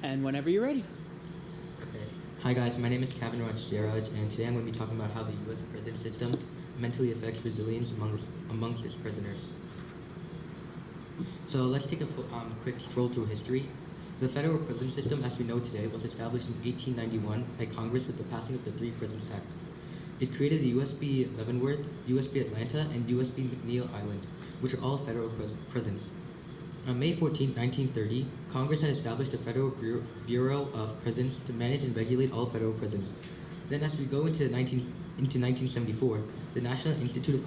And whenever you're ready. Okay. Hi guys, my name is Kavin, and today I'm going to be talking about how the U.S. prison system mentally affects resilience amongst its prisoners. So let's take a quick stroll through history. The federal prison system, as we know today, was established in 1891 by Congress with the passing of the Three Prisons Act. It created the USB Leavenworth, USB Atlanta, and USB McNeil Island, which are all federal prisons. On May 14, 1930, Congress had established the Federal Bureau of Prisons to manage and regulate all federal prisons. Then as we go into 1974, the National Institute of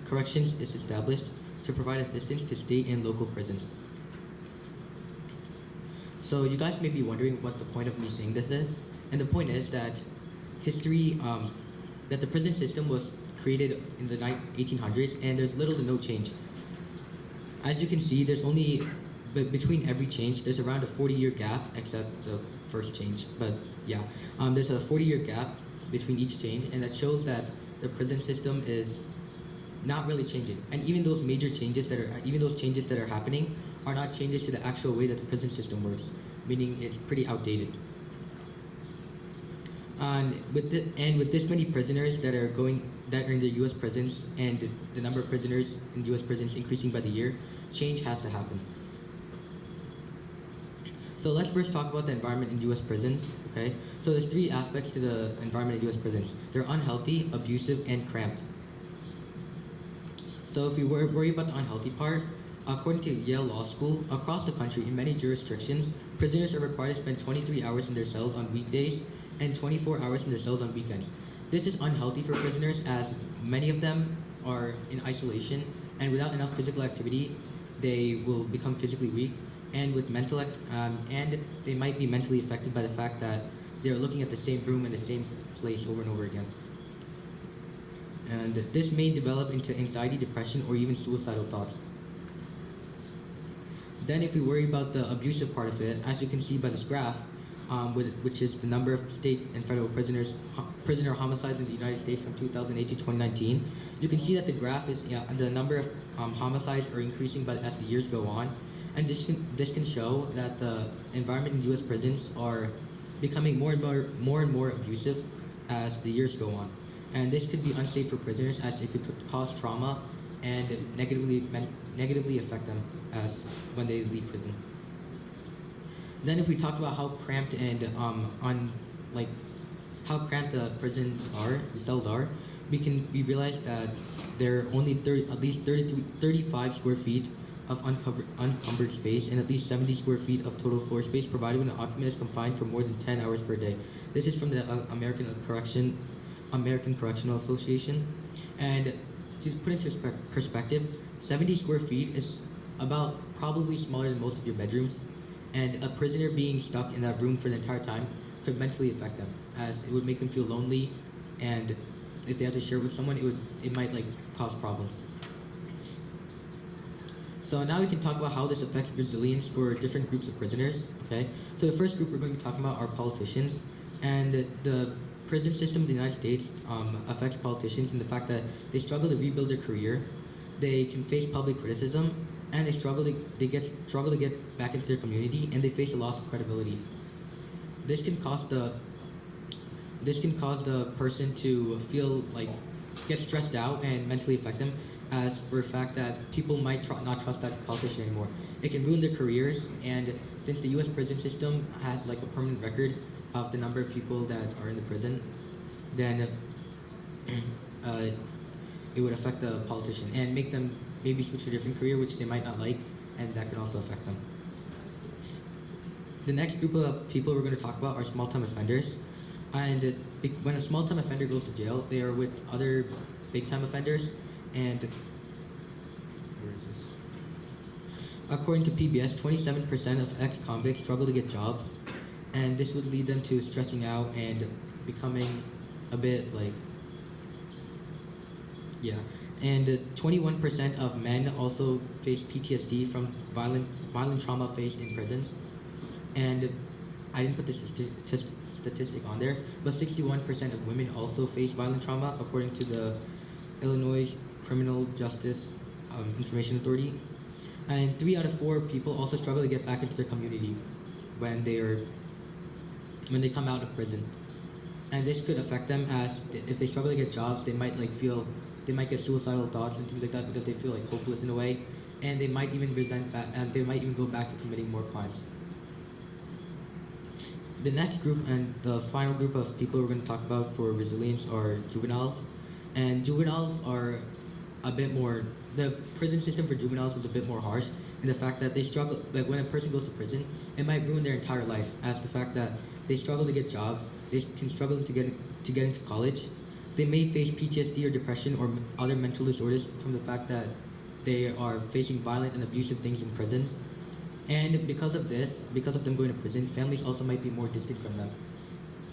Corrections is established to provide assistance to state and local prisons. So you guys may be wondering what the point of me saying this is, and the point is that that the prison system was created in the 1800s, and there's little to no change. As you can see, there's only, between every change, there's around a 40-year gap, except the first change. But yeah, there's a 40-year gap between each change, and that shows that the prison system is not really changing. And even those changes that are happening are not changes to the actual way that the prison system works, meaning it's pretty outdated. And with this many prisoners that are in the U.S. prisons, and the number of prisoners in U.S. prisons increasing by the year, change has to happen. So let's first talk about the environment in U.S. prisons. Okay, so there's three aspects to the environment in U.S. prisons. They're unhealthy, abusive, and cramped. So if we worry about the unhealthy part, according to Yale Law School, across the country in many jurisdictions, prisoners are required to spend 23 hours in their cells on weekdays and 24 hours in their cells on weekends. This is unhealthy for prisoners, as many of them are in isolation, and without enough physical activity, they will become physically weak, and and they might be mentally affected by the fact that they're looking at the same room in the same place over and over again. And this may develop into anxiety, depression, or even suicidal thoughts. Then if we worry about the abusive part of it, as you can see by this graph, which is the number of state and federal prisoner homicides in the United States from 2008 to 2019, you can see that the graph is the number of homicides are increasing as the years go on, and this can show that the environment in U.S. prisons are becoming more and more abusive as the years go on, and this could be unsafe for prisoners, as it could cause trauma and negatively affect them as when they leave prison. Then if we talk about how cramped and how cramped the cells are, we realize that there are only at least 35 square feet of unencumbered space, and at least 70 square feet of total floor space provided when an occupant is confined for more than 10 hours per day. This is from the American Correctional Association. And to put into perspective, 70 square feet is about probably smaller than most of your bedrooms. And a prisoner being stuck in that room for the entire time could mentally affect them, as it would make them feel lonely, and if they have to share with someone, it might cause problems. So now we can talk about how this affects resilience for different groups of prisoners. Okay, so the first group we're going to be talking about are politicians, and the prison system in the United States affects politicians in the fact that they struggle to rebuild their career, they can face public criticism, and they struggle to get back into their community, and they face a loss of credibility. This can cause the person to feel get stressed out and mentally affect them, as for a fact that people might not trust that politician anymore. It can ruin their careers, and since the U.S. prison system has a permanent record of the number of people that are in the prison, then it would affect the politician and make them maybe switch to a different career, which they might not like, and that could also affect them. The next group of people we're going to talk about are small-time offenders. And when a small-time offender goes to jail, they are with other big-time offenders. And where is this? According to PBS, 27% of ex-convicts struggle to get jobs, and this would lead them to stressing out and becoming a bit And 21% of men also face PTSD from violent trauma faced in prisons. And I didn't put this statistic on there, but 61% of women also face violent trauma, according to the Illinois Criminal Justice Information Authority. And 3 out of 4 people also struggle to get back into their community. when they come out of prison, and this could affect them as if they struggle to get jobs, they might get suicidal thoughts and things like that because they feel like hopeless in a way, and they might even and they might even go back to committing more crimes. The next group and the final group of people we're going to talk about for resilience are juveniles, and juveniles are a bit more. The prison system for juveniles is a bit more harsh in the fact that they struggle. Like when a person goes to prison, it might ruin their entire life. As the fact that they struggle to get jobs, they can struggle to get into college. They may face PTSD or depression or other mental disorders from the fact that they are facing violent and abusive things in prisons. And because of them going to prison, families also might be more distant from them.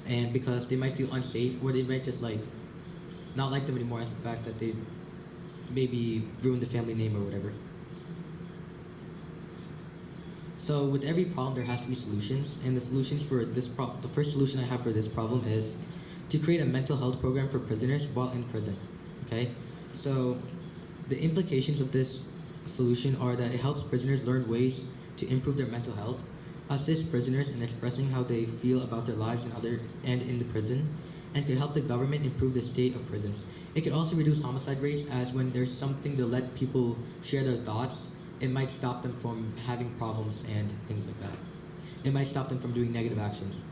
And because they might feel unsafe, or they might just like not like them anymore as the fact that they maybe ruined the family name or whatever. So with every problem, there has to be solutions, and the solutions for the first solution I have for this problem is to create a mental health program for prisoners while in prison. Okay, so the implications of this solution are that it helps prisoners learn ways to improve their mental health, assist prisoners in expressing how they feel about their lives and in the prison, and could help the government improve the state of prisons. It could also reduce homicide rates, as when there's something to let people share their thoughts, it might stop them from having problems and things like that. It might stop them from doing negative actions.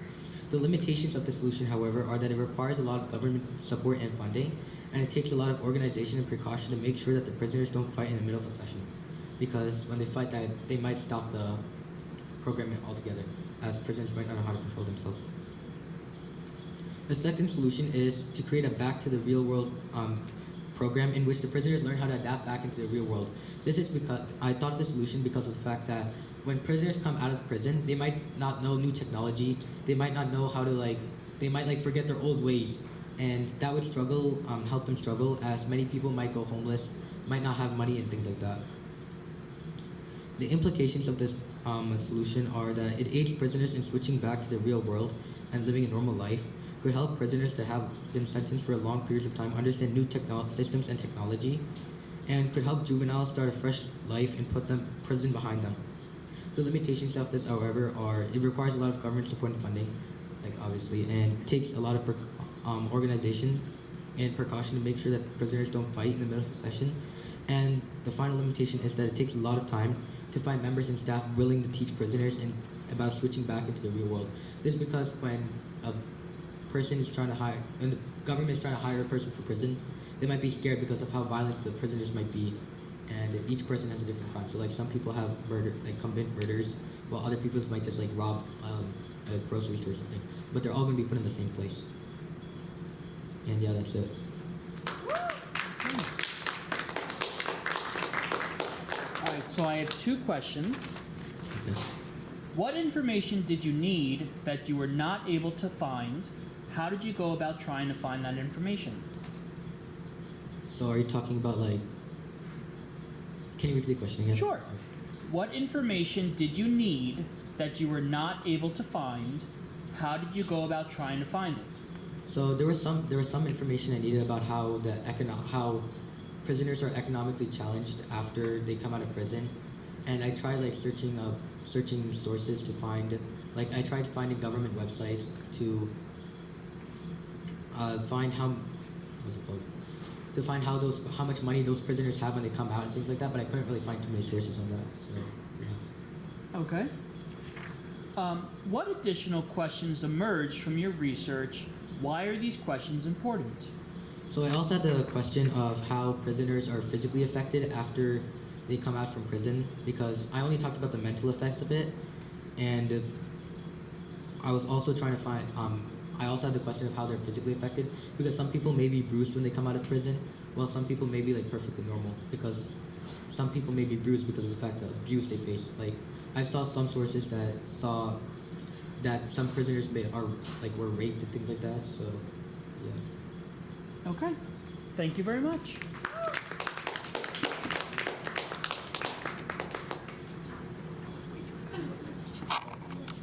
The limitations of the solution, however, are that it requires a lot of government support and funding, and it takes a lot of organization and precaution to make sure that the prisoners don't fight in the middle of a session. Because when they fight that, they might stop the program altogether, as prisoners might not know how to control themselves. The second solution is to create a back to the real world program in which the prisoners learn how to adapt back into the real world. This is because I thought of the solution because of the fact that when prisoners come out of prison, they might not know new technology. They might not know how to they might forget their old ways, and that would help them struggle, as many people might go homeless, might not have money and things like that. The implications of this solution are that it aids prisoners in switching back to the real world and living a normal life, could help prisoners that have been sentenced for long periods of time understand new systems and technology, and could help juveniles start a fresh life and put prison behind them. The limitations of this, however, are it requires a lot of government support and funding, obviously, and takes a lot of organization and precaution to make sure that prisoners don't fight in the middle of a session. And the final limitation is that it takes a lot of time to find members and staff willing to teach prisoners about switching back into the real world. This is because when a person is trying to hire, when the government is trying to hire a person for prison, they might be scared because of how violent the prisoners might be, and each person has a different crime. So some people have commit murders, while other people might just rob a grocery store or something. But they're all going to be put in the same place. And yeah, that's it. All right, so I have two questions. Okay. What information did you need that you were not able to find? How did you go about trying to find that information? So are you talking about can you repeat the question again? Sure. What information did you need that you were not able to find? How did you go about trying to find it? So there was some information I needed about how how prisoners are economically challenged after they come out of prison, and I tried searching sources to find I tried finding government websites to find to find how much money those prisoners have when they come out and things like that, but I couldn't really find too many sources on that. So yeah. Okay. What additional questions emerged from your research? Why are these questions important? So I also had the question of how prisoners are physically affected after they come out from prison, because I only talked about the mental effects of it, and I was also trying to find. I also had the question of how they're physically affected, because some people may be bruised when they come out of prison, while some people may be perfectly normal, because some people may be bruised because of the fact that abuse they face. I saw some sources that saw that some prisoners were raped and things like that. So yeah. Okay. Thank you very much.